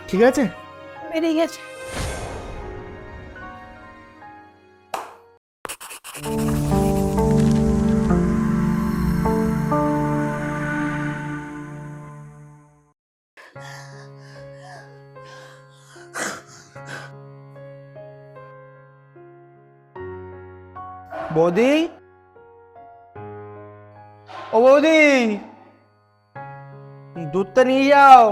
ঠিক আছে, বেরিয়ে গেছে। বৌদি, ও বৌদি, দুধটা নিয়ে যাও।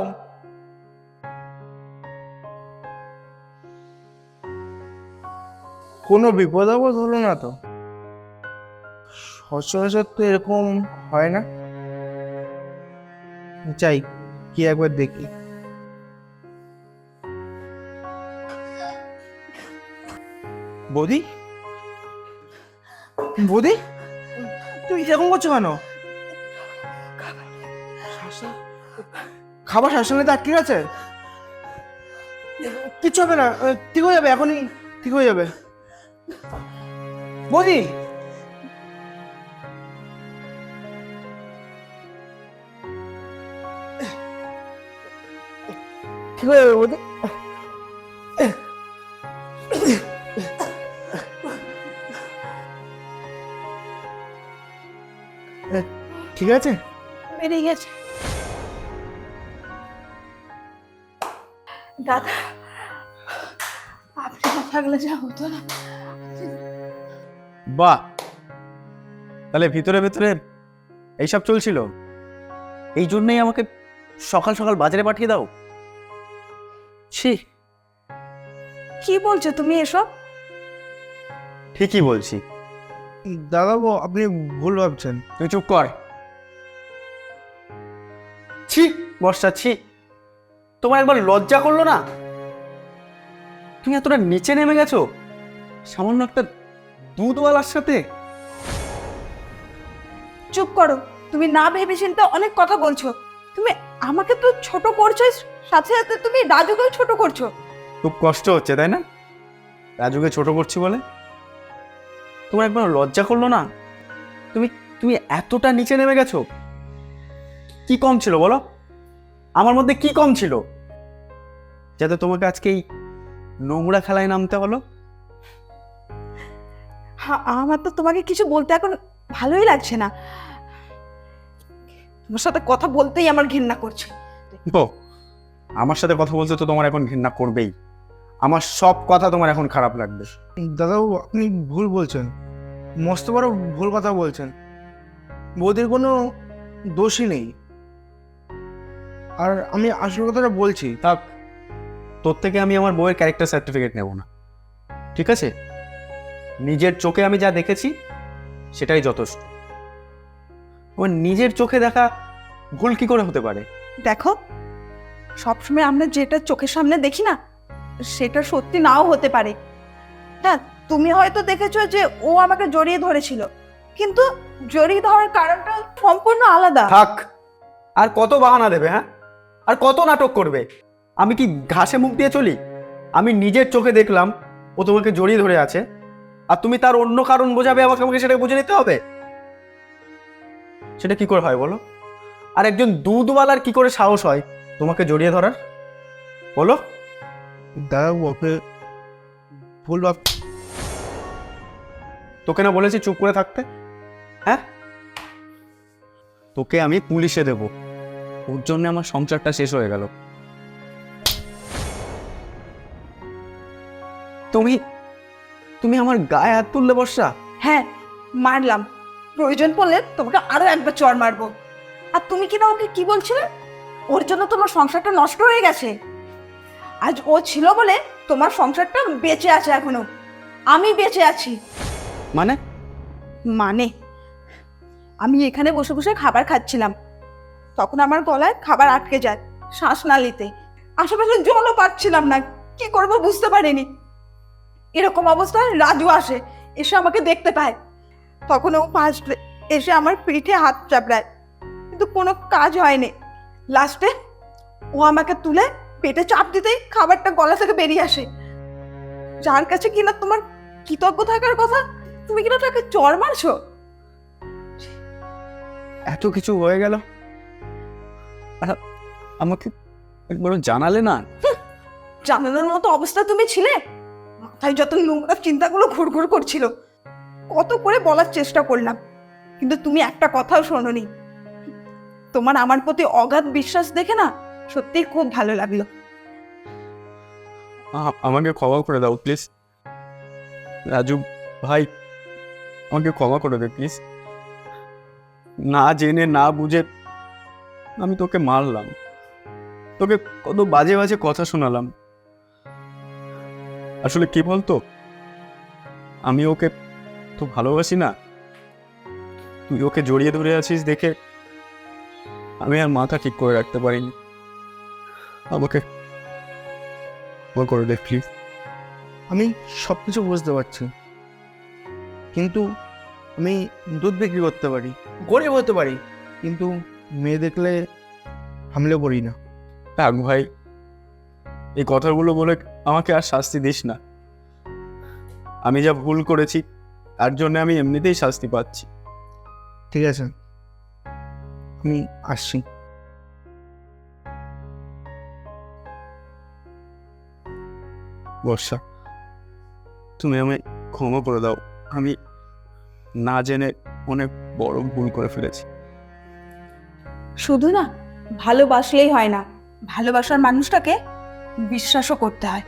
কোনো বিপদ আপদ হলো না তো? সচরাচর তো এরকম হয় না। চাই কি একবার দেখি। বৌদি, বৌদি, তুমি এরকম করছো কেন? খাবার শ্বাসনালীতে আটকে গেছে? কিচ্ছু হবে না, ঠিক হয়ে যাবে, এখনই ঠিক হয়ে যাবে। বৌদি, ঠিক হয়ে যাবে বৌদি। ঠিক আছে, বেরিয়ে গেছে। দাদা, আপনি না থাকলে যা হতো না। বাহ, তাহলে ভিতরে ভিতরে এইসব চলছিল, এই জন্যই আমাকে সকাল সকাল বাজারে পাঠিয়ে দাও? ছি, কি বলছো তুমি এসব? ঠিকই বলছি। দাদা আপনি ভুল ভাবছেন। তুই চুপ কর। ছি বর্ষা, ছি, তোমার একবার লজ্জা করলো না? তুমি এতটা নিচে নেমে গেছো সামান্য একটা দুধওয়ালার সাথে। চুপ করো, তুমি না ভেবে চিন্তে অনেক কথা বলছো। তুমি আমাকে তো ছোট করছো, সাথে সাথে তুমি রাজুকেও ছোট করছো। খুব কষ্ট হচ্ছে তাই না রাজুকে ছোট করছি বলে? তোমার একবার লজ্জা করলো না? তুমি তুমি এতটা নিচে নেমে গেছো। কি কম ছিল বলো? আমার মধ্যে কি কম ছিল যাতে তোমাকে আজকে এই নোংরা খেলায় নামতে হলো? আমার তো তোমাকে কিছু বলতে এখন ভালোই লাগছে না। তোমার সাথে কথা বলতেই আমার ঘৃণা করছে। ও, আমার সাথে কথা বলতে তো তোমার এখন ঘৃণা করবেই। আমার সব কথা তোমার এখন খারাপ লাগবে। দাদাবাবু, আপনি ভুল বলছেন, মস্ত বড় ভুল কথা বলছেন। বৌদির কোনো দোষই নেই। আর আমি আসল কথাটা বলছি। থাক, তোর থেকে আমি আমার বউয়ের ক্যারেক্টার সার্টিফিকেট নেব না, ঠিক আছে? নিজের চোখে আমি যা দেখেছি সেটাই যথেষ্ট। আমার নিজের চোখে দেখা ভুল কি করে হতে পারে? দেখো, সবসময় আমরা যেটা চোখের সামনে দেখি না, সেটা সত্যি নাও হতে পারে। হ্যাঁ, তুমি হয়তো দেখেছো যে ও আমাকে জড়িয়ে ধরেছিল, কিন্তু জড়িয়ে ধরার কারণটা সম্পূর্ণ আলাদা। থাক, আর কত বাহানা দেবে? হ্যাঁ, আর কত নাটক করবে? আমি কি ঘাসে মুখ দিয়ে চলি? আমি নিজের চোখে দেখলাম ও তোমাকে জড়িয়ে ধরে আছে, আর তুমি তার অন্য কারণ বোঝাবে আমাকে, আমাকে সেটা বুঝে নিতে হবে? সেটা কি করে হয় বলো? আর একজন দুধওয়ালার কি করে সাহস হয় তোমাকে জড়িয়ে ধরার বলো? দাদাবাবু, আপনি ভুল ভাব। তোকে না বলেছি চুপ করে থাকতে? হ্যাঁ, তোকে আমি পুলিশে দেব, ওর জন্য আমার সংসারটা শেষ হয়ে গেল। তুমি তুমি আমার গায়ে হাত তুললে বর্ষা? হ্যাঁ, মারলাম। প্রয়োজন পড়লে তোমাকে আরো একবার চড় মারবো। আর তুমি কিনা ওকে কি বলছিলে? ওর জন্য তোমার সংসারটা নষ্ট হয়ে গেছে। আজ ও ছিল বলে তোমার সংসারটা বেঁচে আছে এখনো। আমি বেঁচে আছি। মানে? মানে আমি এখানে বসে বসে খাবার খাচ্ছিলাম, তখন আমার গলায় খাবার আটকে যায় শ্বাসনালীতে। আশেপাশে জলও পাচ্ছিলাম না, কি করব বুঝতে পারিনি। এরকম অবস্থায় রাজু আসে, এসে আমাকে দেখতে পায়। তখন ও ফার্স্ট এসে আমার পিঠে হাত চাপড়ায়, কিন্তু কোনো কাজ হয়নি। লাস্টে ও আমাকে তুলে পেটে চাপ দিতেই খাবারটা গলা থেকে বেরিয়ে আসে। যার কাছে কিনা তোমার কৃতজ্ঞ থাকার কথা, তুমি কিনা তাকে চড় মারছো। এত কিছু হয়ে গেল আর আমাকে একবারও জানালে না? জানানোর মতো অবস্থা তুমি ছিলে? মাথায় যত নোংরা চিন্তাগুলো ঘুরঘুর করছিল, কত করে বলার চেষ্টা করলাম, কিন্তু তুমি একটা কথাও শোনোনি। তোমার আমার প্রতি অগাধ বিশ্বাস দেখে না সত্যিই খুব ভালো লাগলো। আমাকে ক্ষমা করে দাও প্লিজ রাজু ভাই, আমাকে ক্ষমা করে দে প্লিজ। না জেনে না বুঝে আমি তোকে মারলাম, তোকে কত বাজে বাজে কথা শোনালাম। আসলে কি বলতো, আমি ওকে তো ভালোবাসি না, তুই ওকে জড়িয়ে ধরে আছিস দেখে আমি আর মাথা ঠিক করে রাখতে পারিনি। আমাকে ক্ষমা করে দে প্লিজ। আমি সব কিছু বুঝতে পারছি, কিন্তু আমি দুধ বিক্রি করতে পারি, গরিব হতে পারি, কিন্তু মেয়ে দেখলে হামলে পড়ি না। থাক ভাই, এই কথাগুলো বলে আমাকে আর শাস্তি দিস না। আমি যা ভুল করেছি তার জন্য আমি এমনিতেই শাস্তি পাচ্ছি। ঠিক আছে, আমি আসছি। বর্ষা, তুমি আমি ক্ষমা করে দাও, আমি না জেনে অনেক বড় ভুল করে ফেলেছি। শুধু না ভালোবাসলেই হয় না, ভালোবাসার মানুষটাকে বিশ্বাসও করতে হয়।